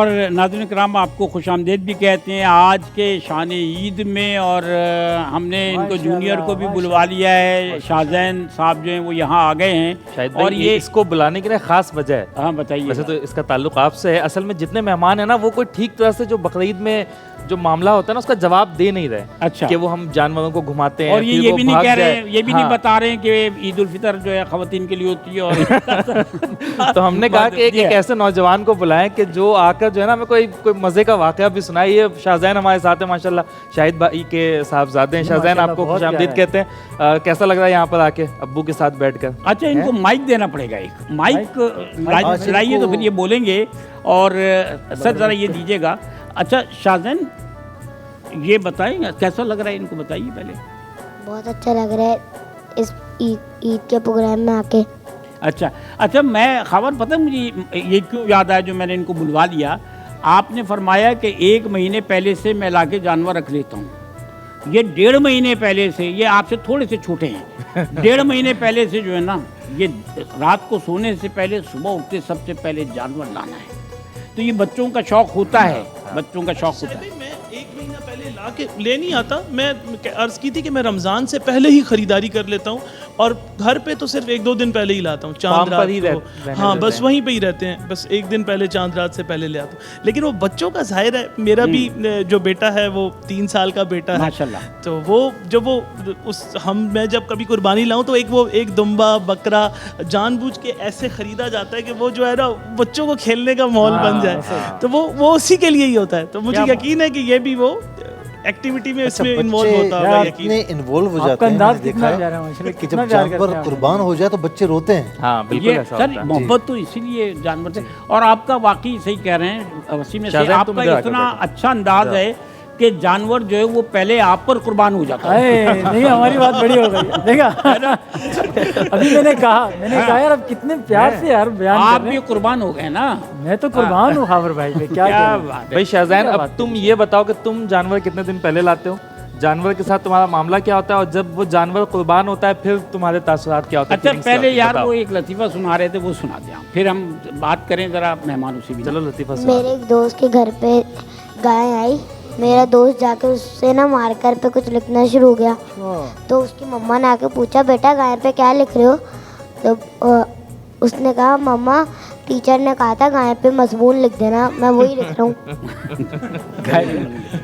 और नाज़रीन किराम आपको खुशामदीद भी कहते हैं आज के शान ईद में। और हमने इनको जूनियर को भी बुलवा लिया है, शाहजैन साहब जो हैं वो यहाँ आ गए हैं। शायद और ये इसको बुलाने की ना खास वजह है। हाँ बताइए। वैसे तो इसका ताल्लुक आपसे है, असल में जितने मेहमान हैं ना वो कोई ठीक तरह से जो बकरीद में जो मामला होता है ना उसका जवाब दे नहीं रहे। अच्छा। कि वो हम जानवरों को घुमाते हैं और ये भी नहीं कह रहे हैं, ये भी नहीं हाँ। बता रहे हैं कि ईद उल फितर जो है ख़वातीन के लिए होती है। और तो हमने कहा कि एक ऐसे नौजवान को बुलाएं कि जो आकर जो है ना हमें कोई मज़े का वाक़या भी सुनाए। ये शाहजैन हमारे साथ है माशाल्लाह, शाहिद भाई के साहबजादे हैं। शाहजैन आपको खुशामदीद कहते हैं। कैसा लग रहा है यहाँ पर आके अब्बू के साथ बैठकर? अच्छा, इनको माइक देना पड़ेगा, एक माइक लाइए तो फिर ये बोलेंगे। और सर ज़रा ये दीजिएगा। अच्छा शाहजैन ये बताएं कैसा लग रहा है, इनको बताइए पहले। बहुत अच्छा लग रहा है इस ईद के प्रोग्राम में आके। अच्छा मैं खबर पता है मुझे ये क्यों याद आया जो मैंने इनको बुलवा लिया। आपने फरमाया कि 1 महीने पहले से मैं लाके जानवर रख लेता हूँ। ये 1.5 महीने पहले से, ये आपसे थोड़े से छोटे हैं, 1.5 महीने पहले से जो है ना ये रात को सोने से पहले सुबह उठते सबसे पहले जानवर लाना है। तो ये बच्चों का शौक़ होता है, बच्चों का शौक़ होता है। मैं 1 महीना पहले ला के ले नहीं आता। मैं अर्ज़ की थी कि मैं रमज़ान से पहले ही ख़रीदारी कर लेता हूँ और घर पे तो सिर्फ 1-2 दिन पहले ही लाता हूँ। चांद रात को हाँ बस वहीं पे ही रहते हैं, बस 1 दिन पहले चांद रात से पहले ले आता हूँ। लेकिन वो बच्चों का ज़ाहिर है, मेरा भी जो बेटा है वो 3 साल का बेटा है माशाल्लाह। तो वो जब वो मैं जब कभी कुर्बानी लाऊं तो एक दुम्बा बकरा जानबूझ के ऐसे ख़रीदा जाता है कि वो जो है ना बच्चों को खेलने का माहौल बन जाए। तो वो उसी के लिए ही होता है। तो मुझे यकीन है कि ये भी वो एक्टिविटी में इसमें इन्वॉल्व होता होगा। यकीन इन्वॉल्व हो जाते हैं। मैंने देखा है कि जब जानवर कुर्बान हो जाए तो बच्चे रोते हैं। हाँ बिल्कुल ऐसा होता है। मोहब्बत तो इसीलिए जानवर से। और आपका वाकई सही कह रहे हैं वसीम से, आपका इतना अच्छा अंदाज है कि जानवर जो है वो पहले आप पर कुर्बान हो जाता है। नहीं हमारी बात बड़ी हो गई देखा। अभी मैंने कहा यार अब कितने प्यार से यार बयान आप भी कुर्बान हो गए ना। मैं तो कुर्बान हूँ खाबर भाई पे। क्या भाई शाहजैन अब तुम ये बताओ कि तुम जानवर कितने दिन पहले लाते हो, जानवर के साथ तुम्हारा मामला क्या होता है और जब वो जानवर कुर्बान होता है फिर तुम्हारे तासुरात क्या होता है? अच्छा पहले यार वो एक लतीफ़ा सुना रहे थे, वो सुना दें आप, फिर हम बात करें ज़रा मेहमानों से भी। चलो लतीफ़ा। मेरे एक दोस्त के घर पे गाय आई, मेरा दोस्त जाके उससे ना मार्कर पे कुछ लिखना शुरू हो गया। तो उसकी मम्मा ने आके पूछा बेटा गाय पे क्या लिख रहे हो? तो उसने कहा मम्मा टीचर ने कहा था गाय पे मजमून लिख देना, मैं वही लिख रहा हूँ।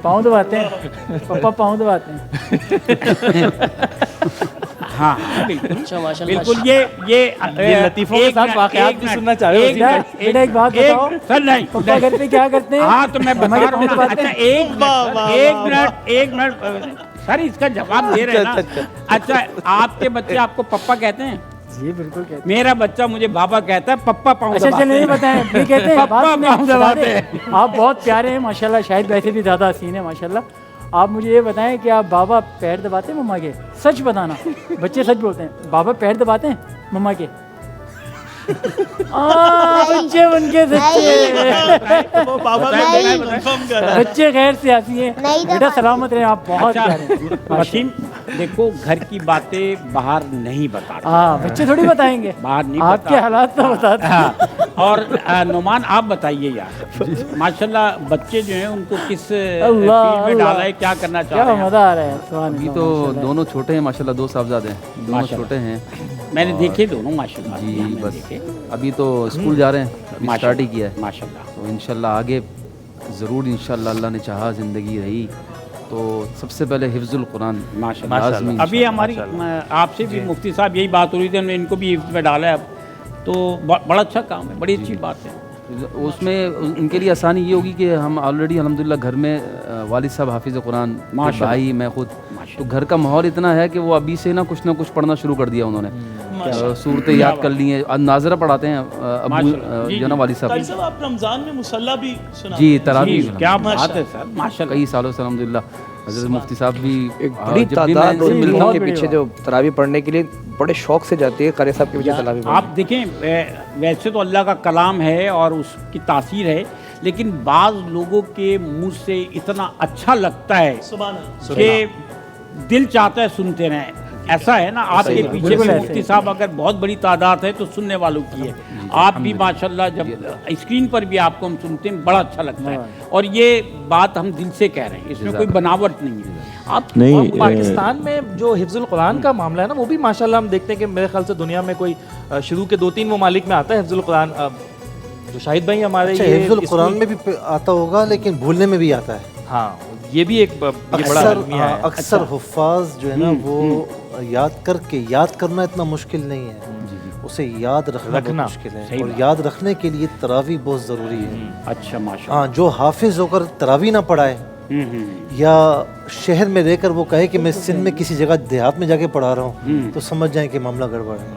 पाँव दबाते हैं पापा, पाँव दबाते हैं। हाँ बिल्कुल ये लतीफ़ों के साथ वाक़यात भी सुनना चाह रहे हो? बेटा एक बात बताओ सर। नहीं पापा घर पे क्या करते हैं? हाँ तो मैं बता रहा हूँ। अच्छा एक मिनट सर इसका जवाब दे रहे हैं ना। अच्छा आपके बच्चे आपको पप्पा कहते हैं? जी बिल्कुल कहते हैं। मेरा बच्चा मुझे बाबा कहता है, पप्पा पाँव अच्छा दबाते हैं। नहीं बताएं ये कहते हैं पप्पा पाँव दबाते हैं। आप बहुत प्यारे हैं माशाल्लाह, शायद वैसे भी ज़्यादा हसीन है माशाल्लाह। आप मुझे ये बताएं कि आप बाबा पैर दबाते हैं मम्मा के? सच बताना, बच्चे सच बोलते हैं। बाबा पैर दबाते हैं मम्मा के? बच्चे उनके सच्चे, वो बाबा कंफर्म कर रहा है। बच्चे खैर से आती हैं। बेटा सलामत रहे, आप बहुत प्यारे हैं। वसीम देखो घर की बातें बाहर नहीं बताते। हाँ बच्चे थोड़ी बताएंगे, बाहर नहीं आपके हालात तो बताते हैं। हाँ। और नुमान आप बताइए यार, माशाल्लाह बच्चे जो हैं उनको किस फील्ड में डाला है, क्या करना चाह रहे क्या हैं? मज़ा आ रहा है। अभी तो दोनों छोटे हैं माशाल्लाह, 2 साहबजादे हैं, दोनों छोटे हैं। मैंने देखे दोनों माशाल्लाह जी मैंने बस देखे। अभी तो स्कूल जा रहे हैं, अभी स्टार्ट ही किया है माशाल्लाह। तो इंशाल्लाह आगे ज़रूर इंशाल्लाह अल्लाह ने चाहा ज़िंदगी रही तो सबसे पहले हिफ्ज़ुल कुरान माशाल्लाह। अभी हमारी आपसे भी मुफ्ती साहब यही बात हो रही थी, हमने इनको भी हिफ्ज़ में डाला है अब तो बड़ा अच्छा काम है, बड़ी अच्छी बात है। उसमें उनके लिए आसानी ये होगी कि हम ऑलरेडी अल्हम्दुलिल्लाह घर में वालिद साहब हाफिज़ कुरान, भाई, मैं खुद, तो घर का माहौल इतना है कि वो अभी से ना कुछ पढ़ना शुरू कर दिया उन्होंने। सूरतें याद कर ली हैं, नाज़रा पढ़ाते हैं अबू जो ना वालिद साहब। आप रमज़ान में मुसल्ला भी सुना? जी तरावीह। क्या बात है सर माशाल्लाह। कई सालों से अल्हम्दुलिल्लाह हज़रत मुफ्ती साहब भी एक बड़ी तादाद लोगों के पीछे जो तरावी पढ़ने के लिए बड़े शौक से जाती है, कारी साहब के पीछे तरावी। आप देखें वैसे तो अल्लाह का कलाम है और उसकी तासीर है, लेकिन बाज़ लोगों के मुंह से इतना अच्छा लगता है कि दिल चाहता है सुनते रहें। ऐसा है ना, आपके पीछे में मुफ्ती साहब अगर बहुत बड़ी तादाद है तो सुनने वालों की है। आप भी माशाल्लाह, जब स्क्रीन पर भी आपको हम सुनते हैं बड़ा अच्छा लगता है, और ये बात हम दिल से कह रहे हैं, इसमें कोई बनावट नहीं है। आप और पाकिस्तान में जो हिफ्जुल कुरान का मामला है ना, वो भी माशाल्लाह हम देखते हैं कि मेरे ख्याल से दुनिया में कोई शुरू के 2-3 ममालिक में आता है हिफ्जुल कुरान। जो शाहिद भाई हमारे अच्छा, हिफ्जुल कुरान में भी आता होगा, लेकिन भूलने में भी आता है। हाँ, ये भी एक बड़ा अलमिया है। अक्सर हुफ्फाज जो है ना वो याद करना इतना मुश्किल नहीं है, उसे याद रखना बहुत मुश्किल है, और याद रखने के लिए तरावी बहुत ज़रूरी है। अच्छा माशाल्लाह। हाँ, जो हाफिज होकर तरावी ना पढ़ाए या शहर में रहकर वो कहे कि मैं सिंध में किसी जगह देहात में जाके पढ़ा रहा हूँ, तो समझ जाए कि मामला गड़बड़ है।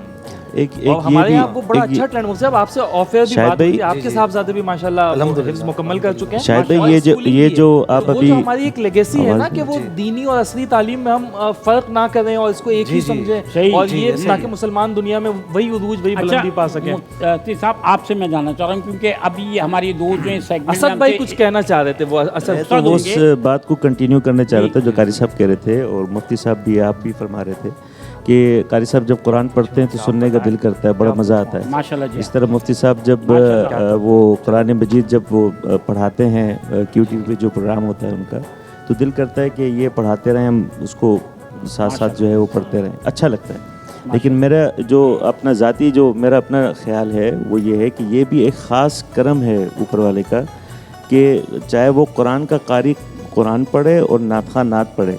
एक हमारे यहाँ वो बड़ा अच्छा ट्रेंड मुझसे अब आपसे ऑफेयर भी बात हुई, आपके साहबजादे भी माशाल्लाह हिफ्ज़ मुकम्मल कर चुके हैं। शायद भाई ये जो आप अभी जो हमारी एक लेगेसी है ना कि वो दीनी और असली तालीम में हम फर्क ना करें और इसको एक ही समझें, और ये ताकि मुसलमान दुनिया में वही उरूज वही बुलंदी पा सकें। मुफ्ती साहब, आपसे मैं जानना चाह रहा हूँ, क्योंकि अभी हमारी दो जो सेगमेंट, असद भाई कुछ कहना चाह रहे थे, वो असद तो वो उस बात को कंटिन्यू करना चाह रहे थे जो कारी साहब कह रहे थे, और मुफ्ती साहब भी, आप भी फरमा रहे थे कि कारी साहब जब कुरान पढ़ते हैं तो सुनने का दिल करता है, बड़ा मज़ा आता है माशाल्लाह जी। इस तरह मुफ्ती साहब जब वो कुरान मजीद जब वो पढ़ाते हैं, QTV पे जो प्रोग्राम होता है उनका, तो दिल करता है कि ये पढ़ाते रहें, हम उसको साथ साथ जो है वो पढ़ते रहें, अच्छा लगता है। लेकिन मेरा जो अपना ज़ाती जो मेरा अपना ख्याल है वो ये है कि ये भी एक ख़ास करम है ऊपर वाले का, कि चाहे वो कुरान का कारी कुरान पढ़े और नात खां नात पढ़े,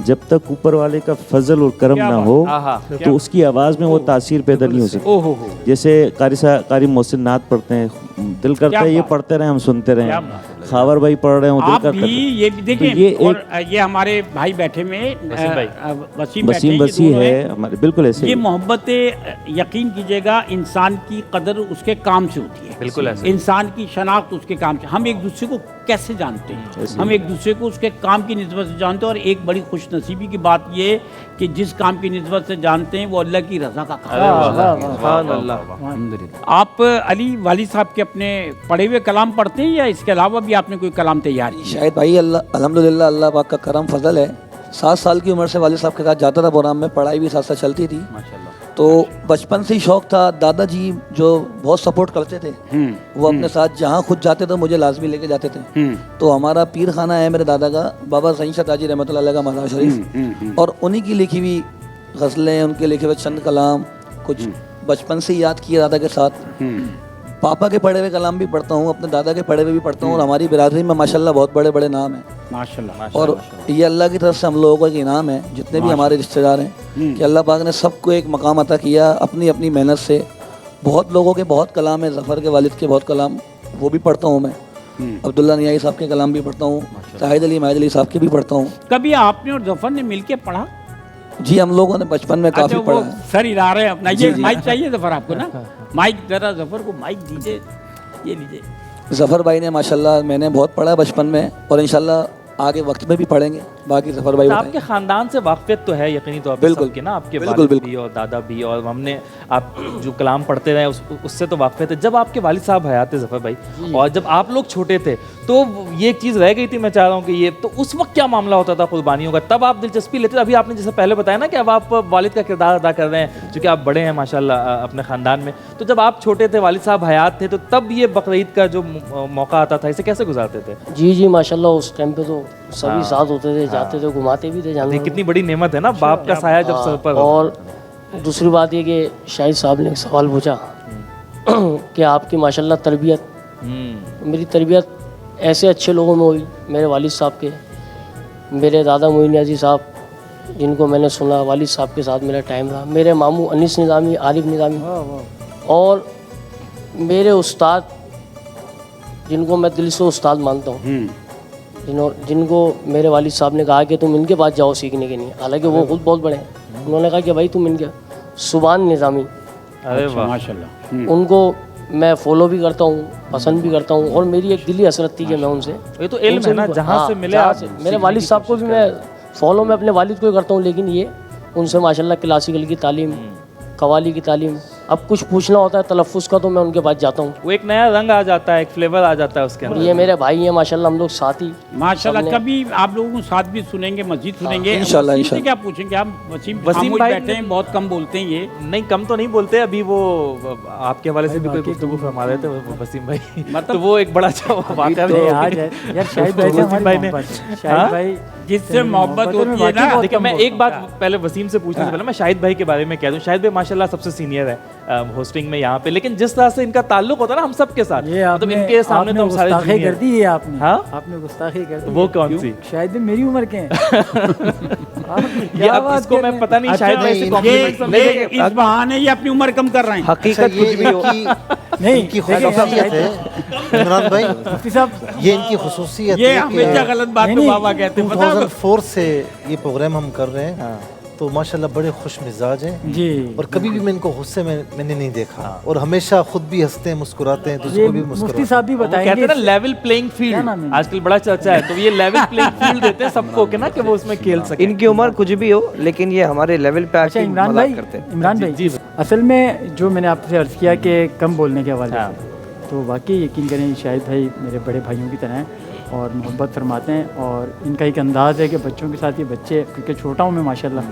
जब तक ऊपर वाले का फजल और करम ना हो तो उसकी आवाज़ में वो तासीर पैदा नहीं हो सकती। जैसे कारी मोहसिन नात पढ़ते हैं, दिल करता है ये पढ़ते रहे, हम सुनते रहे। खावर भाई पढ़ रहे हैं, दिल करता है। ये भी देखिए, ये हमारे भाई बैठे में वसीम वसी है हमारे, बिल्कुल ऐसे। ये मोहब्बत, यकीन कीजिएगा, इंसान की कदर उसके काम से होती है, बिल्कुल ऐसे। इंसान की शनाख्त उसके काम से। हम एक दूसरे को कैसे जानते हैं, हम एक दूसरे को उसके काम की निस्बत से जानते हैं। और एक बड़ी खुशनसीबी की बात ये कि जिस काम की निस्बत से जानते हैं वो अल्लाह की रज़ा का काम है। आप अली वाली साहब के अपने पढ़े हुए कलाम पढ़ते हैं या इसके अलावा भी आपने कोई कलाम तैयार किया? शायद भाई अल्हम्दुलिल्लाह अल्लाह पाक का करम फजल है। 7 साल की उम्र से वालिद साहब के साथ जाता था प्रोग्राम में, पढ़ाई भी साथ साथ चलती थी। तो बचपन से ही शौक़ था। दादाजी जो बहुत सपोर्ट करते थे, वो अपने साथ जहाँ खुद जाते थे मुझे लाजमी लेके जाते थे। तो हमारा पीर खाना है मेरे दादा का, बाबा सईद शताजी रहमतुल्लाह अलैह का मज़ार शरीफ, और उन्हीं की लिखी हुई गज़लें, उनके लिखे हुए चंद कलाम कुछ बचपन से ही याद किए दादा के साथ। पापा के पढ़े हुए कलाम भी पढ़ता हूँ, अपने दादा के पढ़े हुए भी पढ़ता हूँ, और हमारी बिरादरी में माशाल्लाह बहुत बड़े बड़े नाम हैं माशाल्लाह। और ये अल्लाह की तरफ से हम लोगों का एक इनाम है, जितने भी हमारे रिश्तेदार हैं, कि अल्लाह पाक ने सबको एक मकाम अता किया अपनी अपनी मेहनत से। बहुत लोगों के बहुत कलाम है, ज़फ़र के वालिद के बहुत कलाम वो भी पढ़ता हूँ मैं, अब्दुल्ला नियाई साहब के कलाम भी पढ़ता हूँ, शाहिद अली माहिद अली साहब के भी पढ़ता हूँ। कभी आपने और ज़फ़र ने मिल के पढ़ा? जी, हम लोगों ने बचपन में काफ़ी पढ़ा है। सर हिला रहे हैं अपना। ये माइक चाहिए ज़फ़र आपको ना? माइक जरा ज़फ़र को माइक दीजिए, ये लीजिए। ज़फ़र भाई ने माशाल्लाह, मैंने बहुत पढ़ा बचपन में, और इंशाल्लाह आगे वक्त में भी पढ़ेंगे। बाकी ज़फ़र भाई आपके ख़ानदान से वाक़फ़ियत तो है यकीनी तौर पर सबके ना, आपके वालिद भी और दादा भी, और हमने आप जो कलाम पढ़ते रहे उससे तो वाक़फ़ियत है। जब आपके वालिद साहब हयात थे ज़फ़र भाई, और जब आप लोग छोटे थे, तो ये एक चीज़ रह गई थी, मैं चाह रहा हूँ कि ये तो उस वक्त क्या मामला होता था कुर्बानियों का? तब आप दिलचस्पी लेते थे? अभी आपने जैसे पहले बताया ना कि अब आप वालिद का किरदार अदा कर रहे हैं, चूँकि आप बड़े हैं माशाल्लाह अपने ख़ानदान में। तो जब आप छोटे थे, वालिद साहब हयात थे, तो तब ये बकरीद का जो मौका आता था, इसे कैसे गुजारते थे? जी माशाल्लाह, उस टाइम पे तो सभी साथ होते थे, जाते थे, घुमाते भी थे जानवर। कितनी बड़ी नेमत है ना, बाप का साया जब सर पर। और दूसरी बात ये कि शाहिद साहब ने एक सवाल पूछा कि आपकी माशाल्लाह तरबियत, मेरी तरबियत ऐसे अच्छे लोगों में हुई, मेरे वालिद साहब के, मेरे दादा मोइन नियाज़ी साहब, जिनको मैंने सुना, वालिद साहब के साथ मेरा टाइम रहा, मेरे मामू अनीस निज़ामी, आरिफ निज़ामी, और मेरे उस्ताद जिनको मैं दिल से उस्ताद मानता हूँ, जिनको मेरे वालिद साहब ने कहा कि तुम इनके पास जाओ सीखने के लिए। हालांकि वो खुद बहुत बड़े हैं, उन्होंने कहा कि भाई तुम इनके, सुबान निज़ामी, अरे वाह माशाल्लाह, उनको मैं फॉलो भी करता हूँ, पसंद भी करता हूँ, और मेरी एक दिली हसरत थी कि मैं उनसे, ये तो इल्म है ना, जहाँ से मिले आप। मेरे वालिद साहब को भी मैं फॉलो में अपने वालिद को ही करता हूँ, लेकिन ये उनसे माशाल्लाह क्लासिकल की तालीम, कवाली की तालीम, अब कुछ पूछना होता है तलफ़ुज़ का तो मैं उनके पास जाता हूँ। वो एक नया रंग आ जाता है, एक फ्लेवर आ जाता है उसके अंदर। ये मेरे भाई हैं माशाल्लाह, हम लोग साथ ही माशाल्लाह। कभी आप लोगों को साथ भी सुनेंगे, मस्जिद सुनेंगे। इंशाल्लाह, वसीम से क्या पूछेंगे आप? वसीम वसीम भाई बैठे हैं, बहुत कम बोलते हैं ये। नहीं, कम तो नहीं बोलते। अभी वो आपके हवाले से भी कोई गुफ्तगू फरमा रहे थे वसीम भाई, मतलब वो एक बड़ा अच्छा वाक़या भी आज है यार। शाहिद भाई से हमारी मोहब्बत है। शाहिद भाई जिससे मोहब्बत होती है ना। देखिए, मैं एक बात पहले वसीम से पूछने से पहले मैं शाहिद भाई के बारे में कह दूं। शाहिद भाई माशाल्लाह सबसे सीनियर है होस्टिंग में यहाँ पे, लेकिन जिस तरह से इनका ताल्लुक होता है ना हम सब के साथ, मतलब इनके सामने तो हम सारे गुस्ताखी कर दी है आपने। हाँ, आपने गुस्ताखी कर दी। वो कौन सी? शायद भी मेरी उम्र के हैं। ये अब इसको मैं पता नहीं, शायद ऐसे कॉम्प्लीमेंट ये इस बहाने ये अपनी उम्र कम कर रहे हैं। हकीकत कुछ भी हो नहीं, इनकी खुसूसियत है इमरान भाई, ये इनकी खुसूसियत है। ये हमेशा गलत बात तो बाबा कहते हैं, पता है? 2004 से ये प्रोग्राम हम कर रहे हैं, तो माशाल्लाह बड़े खुश मिजाज हैं जी। और कभी भी मैं इनको गुस्से में मैंने नहीं देखा, और हमेशा खुद भी हंसते हैं, मुस्कुराते हैं, दूसरों को भी मुफ्ती साहब भी बताएंगे। कहते हैं ना लेवल प्लेइंग फील्ड, आजकल बड़ा चर्चा है, तो ये लेवल प्लेइंग फील्ड देते हैं सबको कि ना कि वो उसमें खेल सके। इनकी उम्र कुछ भी हो, लेकिन ये हमारे लेवल पे आके मजाक करते हैं। इमरान भाई, असल में जो मैंने आपसे अर्ज़ किया कि कम बोलने के हवाले से, तो वाकई यकीन करें शाहिद भाई मेरे बड़े भाइयों की तरह हैं और मोहब्बत फरमाते हैं। और इनका एक अंदाज़ है कि बच्चों के साथ ये बच्चे, क्योंकि छोटा हूँ मैं माशाल्लाह,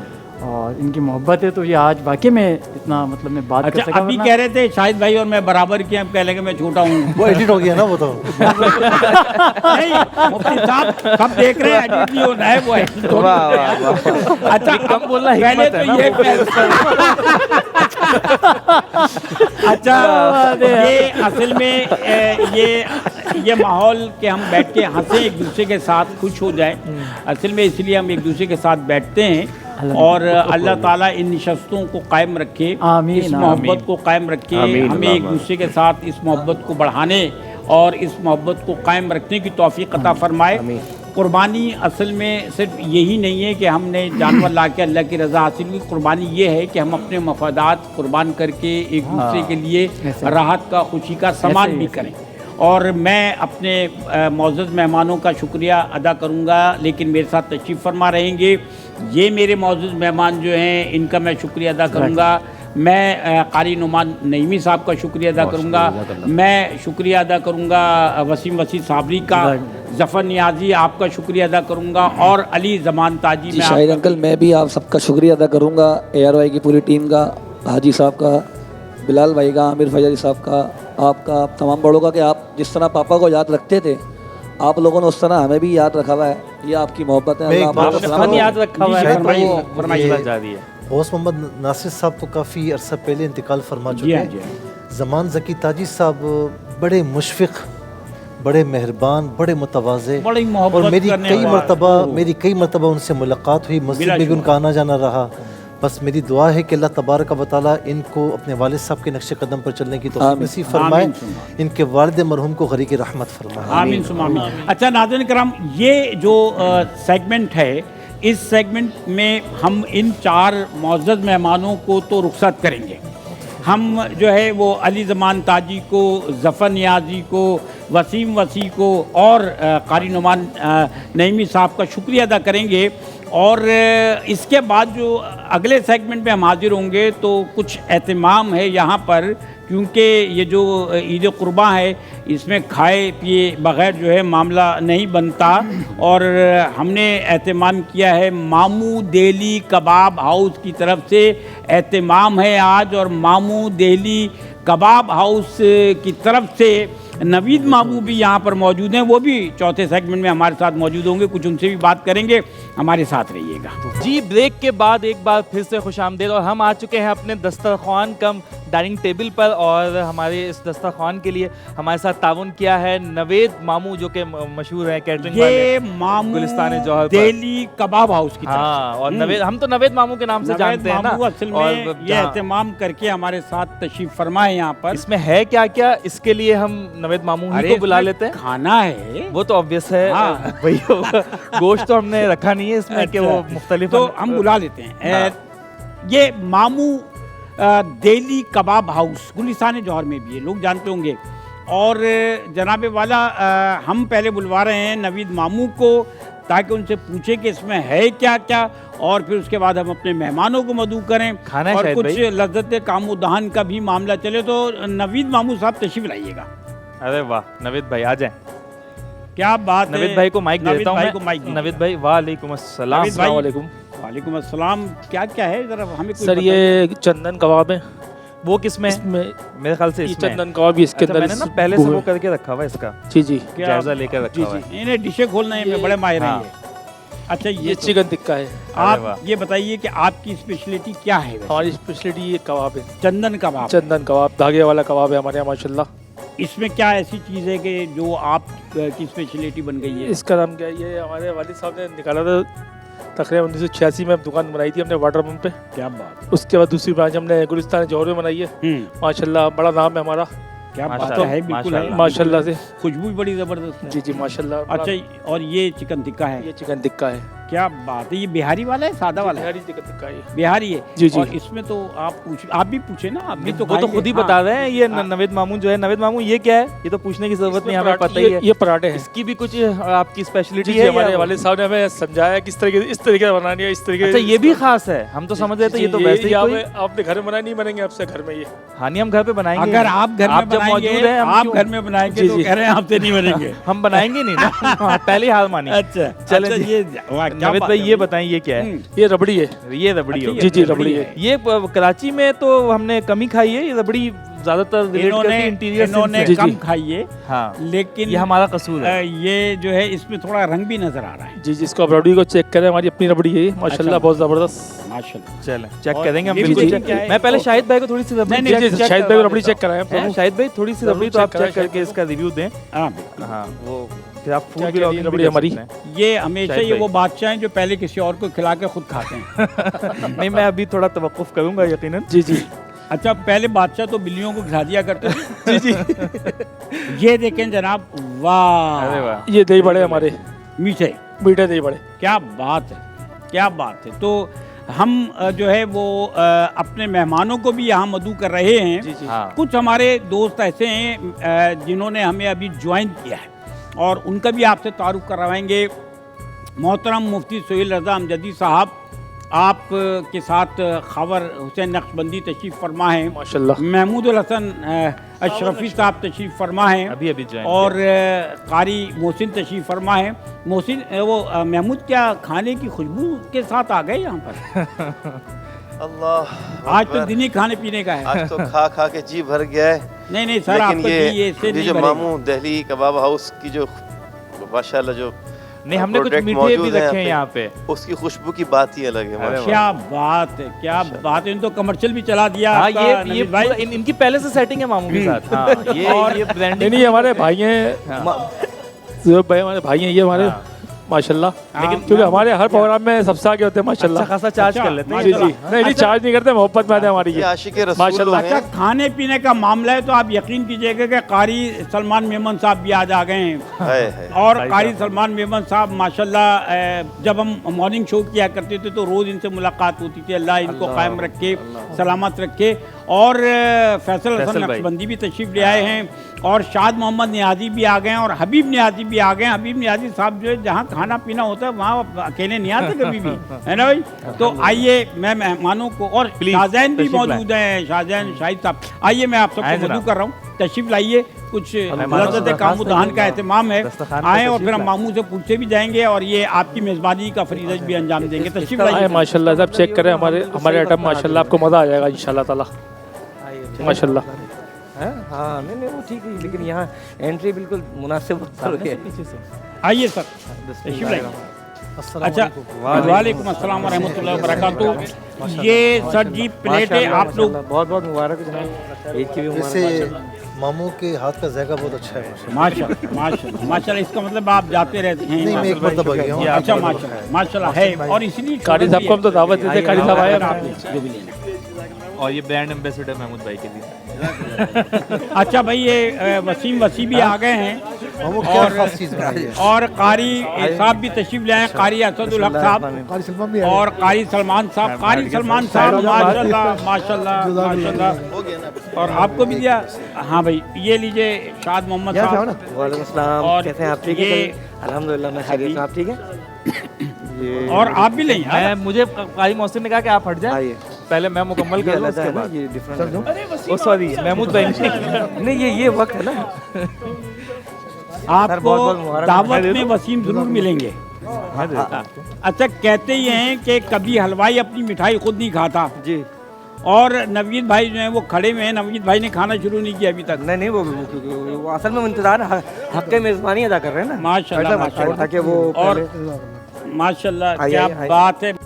और इनकी मोहब्बत है, तो ये आज वाकई में इतना मतलब मैं बात कर सका। अभी कह रहे थे शाहिद भाई और मैं बराबर किया, अब कह लेंगे मैं छोटा हूँ। वो एडिट हो गया ना वो तो। नहीं मुफ्ती साहब सब देख रहे हैं, एडिट नहीं होना है, वो एडिट हो रहा है। अच्छा कम बोलना पहले तो ये अच्छा ये असल में ये माहौल के हम बैठ के हंसे एक दूसरे के साथ, खुश हो जाए, असल में इसलिए हम एक दूसरे के साथ बैठते हैं। और अल्लाह ताला इन नशस्तों को कायम रखे, इस मोहब्बत को कायम रखे, हमें एक दूसरे के साथ इस मोहब्बत को बढ़ाने और इस मोहब्बत को कायम रखने की तौफीक अता फरमाए। कुर्बानी असल में सिर्फ यही नहीं है कि हमने जानवर ला के अल्लाह की रज़ा हासिल की, कुर्बानी ये है कि हम अपने मफादात कुर्बान करके एक दूसरे के लिए राहत का, खुशी का सामान भी करें। और मैं अपने मौजूद मेहमानों का शुक्रिया अदा करूंगा, लेकिन मेरे साथ तशरीफ़ फरमा रहेंगे ये मेरे मौजूद मेहमान जो हैं, इनका मैं शुक्रिया अदा करूंगा। मैं कारी नुमान नईमी साहब का शुक्रिया अदा करूंगा, मैं शुक्रिया अदा करूंगा वसीम साबरी का, जफ़र नियाजी आपका शुक्रिया अदा करूंगा, और अली ज़मान ताजी। मैं शाहिद अंकल, मैं भी आप सबका शुक्रिया अदा करूंगा, ARY की पूरी टीम का, हाजी साहब का, बिलाल भाई का, आमिर फैजाजी साहब का, आपका, आप तमाम बड़ों का, कि आप जिस तरह पापा को याद रखते थे, आप लोगों ने उस तरह हमें भी याद रखा हुआ है। ये आपकी मोहब्बत है, याद रखा हुआ है। होस्ट मोहम्मद नासिर साहब तो काफ़ी अरसा पहले इंतकाल फरमा चुके हैं। ज़मान ज़की ताजी साहब बड़े मुशफ़िक़, बड़े मेहरबान, बड़े मुतवाज़े, और मेरी कई मरतबा उनसे मुलाकात हुई, मस्जिद में भी उनका आना जाना रहा। बस मेरी दुआ है कि अल्लाह तबारक व तआला इनको अपने वालिद साहब के नक्शे कदम पर चलने की तौफीक नसीब फरमाए, इनके वालिद मरहूम को गरीक़ रहमत फरमाए। आमीन सुम्मा आमीन। अच्छा नाज़रीन किराम, ये जो सेगमेंट है, इस सेगमेंट में हम इन 4 मौजूद मेहमानों को तो रुखसत करेंगे। हम जो है वो अली ज़मान ताजी को, ज़फ़र नियाजी को, वसीम वसी को और कारी नुमान नईमी साहब का शुक्रिया अदा करेंगे। और इसके बाद जो अगले सेगमेंट में हम हाजिर होंगे तो कुछ एहतमाम है यहाँ पर, क्योंकि ये जो ईद कुर्बा है इसमें खाए पिए बग़ैर जो है मामला नहीं बनता, और हमने एहतमाम किया है मामू दिल्ली कबाब हाउस की तरफ से एहतमाम है आज, और मामू दिल्ली कबाब हाउस की तरफ से नवीद मामू भी यहाँ पर मौजूद हैं, वो भी चौथे सेगमेंट में हमारे साथ मौजूद होंगे, कुछ उनसे भी बात करेंगे, हमारे साथ रहिएगा। जी, ब्रेक के बाद एक बार फिर से खुशामदीद, और हम आ चुके हैं अपने दस्तरखान कम डाइनिंग टेबल पर, और हमारे इस दस्तरखान के लिए हमारे साथ ताउन किया है नवेद मामू, जो कि मशहूर है कैटरिंग वाले, मामू गुलिस्तान जौहर दिल्ली कबाब हाउस की तरफ। हाँ, और नवेद, हम तो नवेद मामू के नाम से जानते हैं ना। असल में ये एहतमाम करके हमारे साथ तशरीफ फरमाए यहाँ पर। इसमें है क्या क्या, इसके लिए हम नवेद मामू ही को बुला लेते हैं। खाना है वो तो ऑब्वियस है, वही होगा। गोश्त तो हमने रखा नहीं है इसमें कि वो मुख्तलिफ, तो हम बुला लेते हैं। ये मामू दिल्ली कबाब हाउस गुलिस्तान जौहर में भी है, लोग जानते होंगे। और जनाबे वाला हम पहले बुलवा रहे हैं नवीद मामू को, ताकि उनसे पूछे कि इसमें है क्या क्या, और फिर उसके बाद हम अपने मेहमानों को मदू करें खाना है और शाहिद कुछ भाई? लज्जत कामोदहान का भी मामला चले। तो नवीद मामू साहब तशरीफ लाइएगा। अरे वाह, नवीद भाई आ जाएं। क्या बात है। नवीद भाई को माइक दे देता हूं मैं। नवीद भाई वालेकुम अस्सलाम। अस्सलाम वालेकुम। वालेकुम अस्सलाम। क्या क्या है जरा हमें कुछ सर ये चंदन कबाब है। वो किसमें? मेरे ख्याल से इसमें चंदन कबाब भी इसके अंदर मैंने ना पहले से वो करके रखा हुआ है इसका। जी जी, जायजा लेकर रखा हुआ है। इन्हें डिशे खोलने में बड़े माहिर हैं ये। अच्छा ये चिकन टिक्का है। आप ये बताइए कि आपकी स्पेशलिटी क्या है? हमारी स्पेशलिटी ये कबाब है, चंदन कबाब। चंदन कबाब धागे वाला कबाब है हमारे यहाँ माशाल्लाह। इसमें क्या ऐसी चीज़ है कि जो आप की स्पेशलिटी बन गई है? इसका नाम क्या है? ये हमारे वालिद साहब ने निकाला था तकरीबन 1986 में दुकान बनाई थी हमने वाटर पंप पे। क्या बात। उसके बाद दूसरी ब्रांच हमने गुलिस्तान जौहर में बनाई है माशाल्लाह। बड़ा नाम है हमारा। क्या बात है, बिल्कुल है माशाल्लाह से। खुशबू भी बड़ी ज़बरदस्त है। जी जी माशाल्लाह। अच्छा, और ये चिकन टिक्का है? ये चिकन टिक्का है। क्या बात है। ये बिहारी वाला है सादा वाला? बिहारी चिकन टिक्का है। बिहारी है जी जी। और इसमें तो आप भी पूछे ना, आप भी तो वो तो खुद ही बता रहे हैं। ये नवीद मामू जो है, नवीद मामू ये क्या है? ये तो पूछने की जरूरत नहीं, हमें पता ही है। ये पराठे हैं। इसकी भी कुछ आपकी स्पेशलिटी है? है? हमारे वालिद साहब ने हमें समझाया किस तरीके इस तरीके से बनानी है, इस तरीके। अच्छा, ये भी खास है। हम तो समझ रहे थे ये तो वैसे ही कोई आपने घर में बनाए, नहीं बनेंगे आपसे घर में ये। हाँ नहीं, हम घर पे बनाएंगे। अगर आप घर में जब मौजूद है, आप घर में बनाएंगे तो कह रहे हैं आपसे नहीं बनेंगे। हम बनाएंगे नहीं ना, पहले हाल मानी। अच्छा चलें ये नवीद भाई ये बताएं ये क्या है? ये रबड़ी है। ये रबड़ी है। जी जी रबड़ी है। ये कराची में तो हमने कम ही खाई है ये रबड़ी, ज्यादातर इन्होंने कम खाई है। हाँ, लेकिन ये हमारा कसूर है। ये जो है इसमें थोड़ा रंग भी नजर आ रहा है। जी जी, इसको आप रबड़ी को चेक करें, हमारी अपनी रबड़ी है माशाल्लाह, बहुत जबरदस्त माशाल्लाह। चलें चेक करेंगे हम बिल्कुल। मैं पहले शाहिद भाई को थोड़ी सी रबड़ी शाहिद भाई को रबड़ी चेक कराएं। शाहिद भाई थोड़ी सी रबड़ी तो आप चेक करके इसका रिव्यू दें। हाँ वो फिर आप फूड ब्लॉगिंग रबड़ी हमारी। ये हमेशा ये वो बादशाह हैं जो पहले किसी और को खिला के खुद खाते हैं। नहीं, मैं अभी थोड़ा तवक्कुफ करूंगा यकीनन। जी जी। अच्छा, पहले बादशाह तो बिल्लियों को खिला दिया करते थे। जी जी। ये देखें जनाब, वाह। अरे वाह, ये दही बड़े हमारे मीठे दही बड़े। क्या बात है, क्या बात है। तो हम जो है वो अपने मेहमानों को भी यहाँ मदू कर रहे हैं। जी जी। हाँ। कुछ हमारे दोस्त ऐसे हैं जिन्होंने हमें अभी ज्वाइन किया है और उनका भी आपसे तारुफ करवाएंगे। मोहतरम मुफ्ती सोहेल रज़ा अमजदी साहब आप के साथ खबर हुसैन नक्शबंदी तशरीफ़ फरमा है माशाल्लाह। महमूदुल हसन अशरफी साहब तशरीफ़ फरमा है अभी और कारी मोहसिन तशरीफ़ फरमा है। मोहसिन वो महमूद क्या खाने की खुशबू के साथ आ गए यहाँ पर? अल्लाह आज तो दिन ही खाने पीने का है। आज तो खा खा के जी भर गया है। नहीं सर, आपको ये जो मामू दिल्ली कबाब हाउस की जो माशाल्लाह जो नहीं, हमने कुछ मीठे भी रखे हैं यहाँ पे, उसकी खुशबू की बात ही अलग है। क्या बात है, क्या बात है। इन तो कमर्शियल भी चला दिया। हाँ, ये भाई इनकी पहले से सेटिंग है मामू के साथ। हाँ, ये ब्रांडिंग नहीं हमारे भाई हैं, भाई हमारे भाई हैं ये हमारे माशाल्लाह। लेकिन क्योंकि हमारे हर प्रोग्राम में सबसे आगे होते हैं माशाल्लाह। अच्छा खासा चार्ज कर लेते हैं। जी जी। नहीं चार्ज नहीं करते, मोहब्बत में आते हैं हमारी ये माशाल्लाह। अच्छा, खाने पीने का मामला है तो आप यकीन कीजिएगा कि कारी सलमान मेमन साहब भी आज आ गए हैं। और कारी सलमान मेमन साहब माशाल्लाह, जब हम मॉर्निंग शो किया करते थे तो रोज़ इनसे मुलाकात होती थी। अल्लाह इनको कायम रखे, सलामत रखे। और फैसल हसन नक्शबंदी भी तशरीफ़ ले आए हैं और शाद मोहम्मद नियाज़ी भी आ गए हैं और हबीब नियाज़ी भी आ गए हैं। हबीब नियाज़ी साहब जो है जहाँ खाना पीना होता है वहाँ अकेले नहीं आते कभी भी, है ना भाई। तो आइए, मैं मेहमानों को, और शाहजैन भी मौजूद हैं, शाहजैन शाहिद साहब। आइए, मैं आप सबको मदू कर रहा हूँ, तशरीफ़ लाइए। कुछ लज़्ज़त कामोदहान का एहतमाम है, आएँ और फिर हम मामू से पूछते भी जाएंगे और ये आपकी मेज़बानी का फरीज़ा भी अंजाम देंगे। तशरीफ़ लाइए माशाल्लाह। सब चेक करें हमारे आइटम माशाल्लाह, आपको मज़ा आ जाएगा इंशाल्लाह ताला माशाल्लाह। हाँ नहीं वो ठीक है, लेकिन यहाँ एंट्री बिल्कुल मुनासिब है। आइए सर, तशरीफ़ लाइए। अच्छा, वालेकुम अस्सलाम वरहमतुल्लाहि वबरकातुहू। ये सर जी प्लेटें आप लोग, बहुत बहुत मुबारक हो जनाब, ईद की भी मुबारक। मामू के हाथ का जायका बहुत अच्छा है माशाल्लाह माशाल्लाह माशाल्लाह। इसका मतलब आप जाते रहते हैं? नहीं, मैं एक मरतबा गया हूं। अच्छा माशाल्लाह माशाल्लाह है। और इसलिए कारी साहब को हम तो दावत देते, कारी साहब आए। और ये ब्रांड एम्बेसडर महमूद भाई के लिए। अच्छा भाई, ये वसीम भी आ गए हैं और कारी साहब भी तशरीफ ले आए, कारी असदुल हक साहब और कारी सलमान साहब। कारी सलमान साहब माशाल्लाह माशाल्लाह माशाल्लाह। और आपको भी दिया। हाँ भाई, ये लीजिए शाद मोहम्मद साहब। वालेकुम अस्सलाम, कैसे हैं आप? ठीक है अल्हम्दुलिल्लाह, मैं खैरियत हूं, आप ठीक हैं? ये और आप भी लें मैं मुझे कारी मोहसिन ने कहा कि आप हट जाए, पहले मैं मुकम्मल कर लूं उसके बाद ये डिफरेंट। ओ सॉरी महमूद भाई नहीं ये वक्त है ना। आपको दावत में वसीम जरूर मिलेंगे। अच्छा, कहते ही हैं कि कभी हलवाई अपनी मिठाई खुद नहीं खाता जी, और नवीद भाई जो हैं वो खड़े में हैं, नवीद भाई ने खाना शुरू नहीं किया अभी तक। नहीं वो असल में इंतजार हक के मेजबानी अदा कर रहे हैं ना। माशाल्लाह माशाल्लाह, ताकि वो और माशाल्लाह क्या बात है।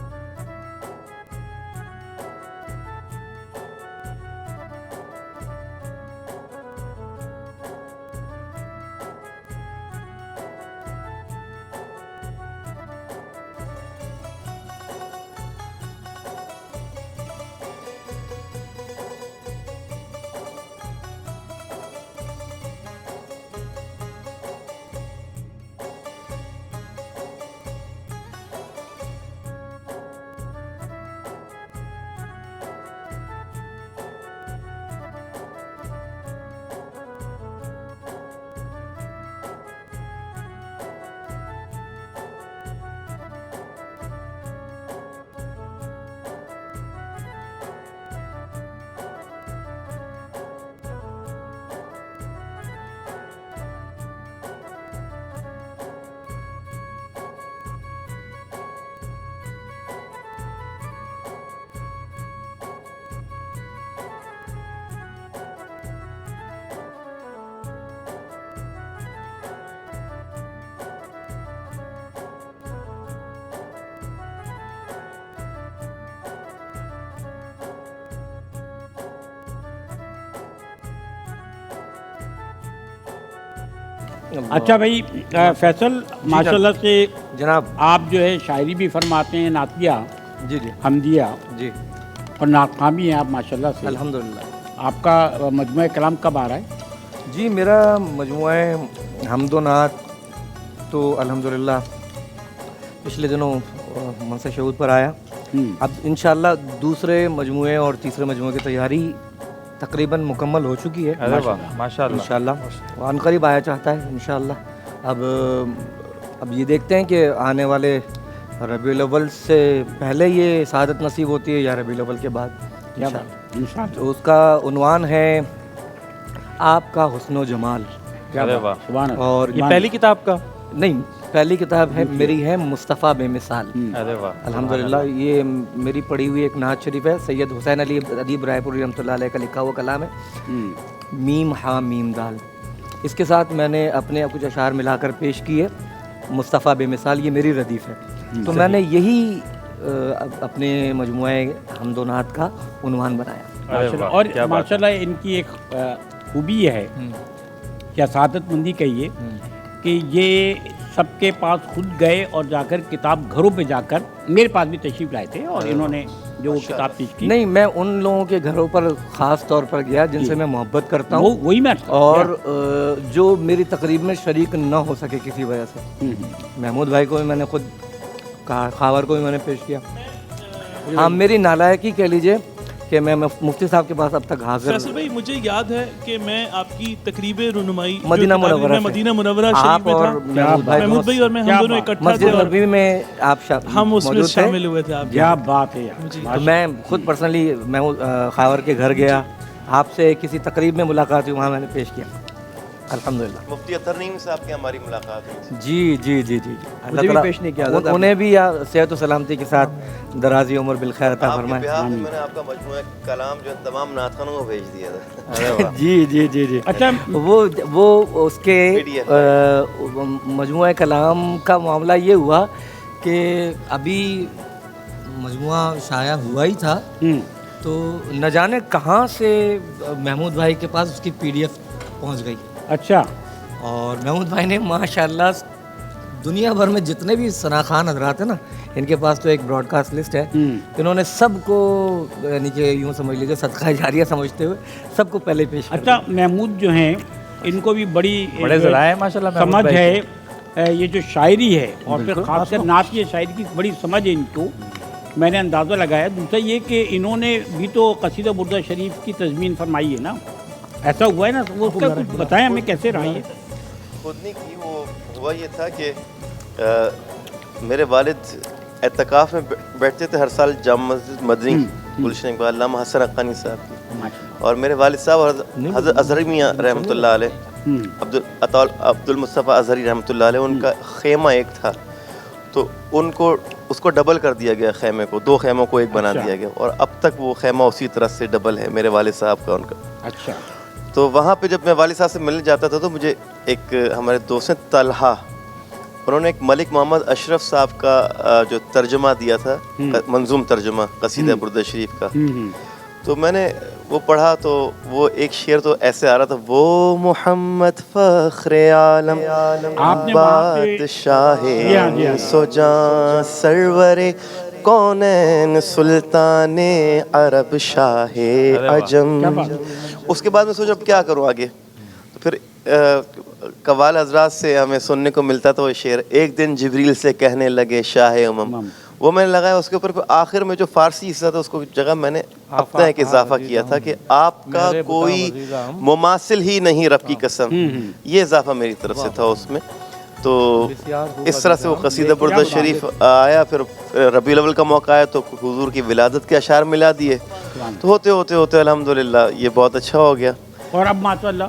अच्छा भाई फैसल, माशाल्लाह से जनाब आप जो है शायरी भी फरमाते हैं, नातिया जी हमदिया जी, और नातखा भी हैं आप माशाल्लाह से। अल्हम्दुलिल्लाह। आपका मजमुआ कलाम कब आ रहा है? जी मेरा मजमुआ हमदो नात तो अल्हम्दुलिल्लाह पिछले दिनों मनसा शहूद पर आया। अब इंशाल्लाह दूसरे मजमुए और तीसरे मजमुए की तैयारी तकरीबन मुकम्मल हो चुकी है। अरे वाह माशाल्लाह इंशाल्लाह वो अनकरीब आया चाहता है इंशाल्लाह। अब ये देखते हैं कि आने वाले रबीउल अव्वल से पहले ये सआदत नसीब होती है या रबीउल अव्वल के बाद इंशाल्लाह। तो उसका उन्वान है आपका हुस्नो जमाल। अरे वाह, और ये पहली किताब का नहीं, पहली किताब है मेरी है मुस्तफ़ा बेमिसाल। अरे वाह अल्हम्दुलिल्लाह। ये मेरी पढ़ी हुई एक नात शरीफ है, सैयद हुसैन अली अदीब रायपुरी रहमतुल्लाह अलैह का लिखा हुआ कलाम है, मीम हा मीम दाल। इसके साथ मैंने अपने कुछ अशार मिलाकर पेश किए। मुस्तफ़ा बेमिसाल ये मेरी रदीफ़ है, तो मैंने यही अपने मजमुए हमदो नात का उन्वान बनाया। और माशाल्लाह इनकी एक खूबी है, क्या सादतमंदी कहिए कि ये सबके पास खुद गए और जाकर किताब घरों पे जाकर मेरे पास भी तशरीफ लाए थे और इन्होंने जो किताब पेश की। नहीं, मैं उन लोगों के घरों पर ख़ास तौर पर गया जिनसे मैं मोहब्बत करता हूँ, वही मैं और जो मेरी तकरीब में शरीक ना हो सके किसी वजह से। महमूद भाई को भी मैंने खुद कहा, खावर को भी मैंने पेश किया। हाँ, मेरी नालायकी कह लीजिए कि मैं मुफ्ती साहब के पास अब तक हाजिर। फैसल भाई मुझे याद है कि मैं आपकी तकरीब रुनुमाई मदीना मुनव्वरा शरीफ में था, महमूद भाई और मैं हम दोनों इकट्ठा थे और में आप हम उसमें शामिल हुए थे। आप क्या बात है यार। मैं खुद पर्सनली महमूद खावर के घर गया, आपसे किसी तकरीब में मुलाकात हुई, वहाँ मैंने पेश किया अल्हम्दुलिल्लाह। मुफ्ती अतर नईम साहब की हमारी मुलाकात हुई। जी जी जी जी, मुझे भी पेश नहीं किया था। उन्हें भी या सेहत और सलामती के साथ दराजी उम्र बिलखैर अता फरमाए। मैंने आपका मजमुआ कलाम जो तमाम नातखानों को भेज दिया था। जी जी जी जी। अच्छा, वो उसके मजमुआ कलाम का मामला ये हुआ कि अभी मजमुआ शाया हुआ ही था, तो न जाने कहाँ से महमूद भाई के पास उसकी PDF पहुँच गई। अच्छा। और महमूद भाई ने माशाल्लाह दुनिया भर में जितने भी सना खान हजरात हैं ना, इनके पास तो एक ब्रॉडकास्ट लिस्ट है, इन्होंने सबको यानी कि यूँ समझ लीजिए सदका जारिया समझते हुए सबको पहले पेश कर अच्छा, महमूद जो हैं इनको भी बड़े ज़रा है माशाल्लाह समझ है, ये जो शायरी है और फिर खासकर नातिया शायरी की बड़ी समझ है इनको, मैंने अंदाज़ा लगाया। दूसरा ये कि इन्होंने भी तो कसीदा बुर्दा शरीफ की तज़मीन फरमाई है ना, ऐसा हुआ है ना, वो उसका कुछ बताएं हमें कैसे रहा है। खुद नहीं की, वो हुआ ये था कि मेरे वालिद एतकाफ़ में बैठते थे हर साल जामा मस्जिद मदनी गुलशन इकबाल अल्लामा हसन हक्कानी साहब की, और मेरे वालिद साहब और हज़रत अज़हरी मियाँ रहमतुल्लाह अलैह अब्दुल मुस्तफ़ा अज़हरी रहमतुल्लाह अलैह, उनका खेमा एक था, तो उनको उसको डबल कर दिया गया, खेमे को 2 खेमों को एक बना दिया गया, और अब तक वो खेमा उसी तरह से डबल है मेरे वालिद साहब का उनका। अच्छा। तो वहाँ पे जब मैं वालिद साहब से मिलने जाता था तो मुझे एक हमारे दोस्त हैं तलहा, उन्होंने एक मलिक मोहम्मद अशरफ साहब का जो तर्जमा दिया था, मंजूम तर्जमा कसीदा बुर्द शरीफ का, तो मैंने वो पढ़ा तो वो एक शेर तो ऐसे आ रहा था, वो मोहम्मद फ़ख्र आलम बादशाहे सोजा सरवरे कौनैन सुल्ताने अरब शाहे अजम। उसके बाद मैं सोचा अब क्या करूँ आगे, तो फिर कवाल हजरात से हमें सुनने को मिलता था वो शेर, एक दिन जिब्रील से कहने लगे शाह उमम, वो मैंने लगाया। उसके ऊपर आखिर में जो फारसी हिस्सा था उसको जगह मैंने अपना एक इजाफा किया था कि आपका कोई मुमासिल ही नहीं रब की कसम, ये इजाफा मेरी तरफ से था उसमें। तो इस तरह से वो कसीदा बुर्द शरीफ आया। फिर रबीउल अव्वल का मौका आया तो हुजूर की विलादत के अशार मिला दिए, तो होते होते होते अल्हम्दुलिल्लाह ये बहुत अच्छा हो गया। और अब माशाअल्लाह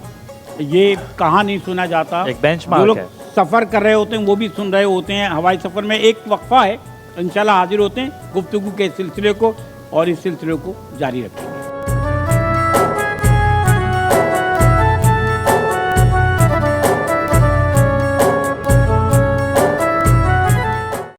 ये कहाँ नहीं सुना जाता, एक बेंचमार्क जो लोग है। सफ़र कर रहे होते हैं वो भी सुन रहे होते हैं। हवाई सफ़र में एक वक्फा है, इंशाल्लाह हाजिर होते हैं गुफ्तगू के सिलसिले को, और इस सिलसिले को जारी रखेंगे।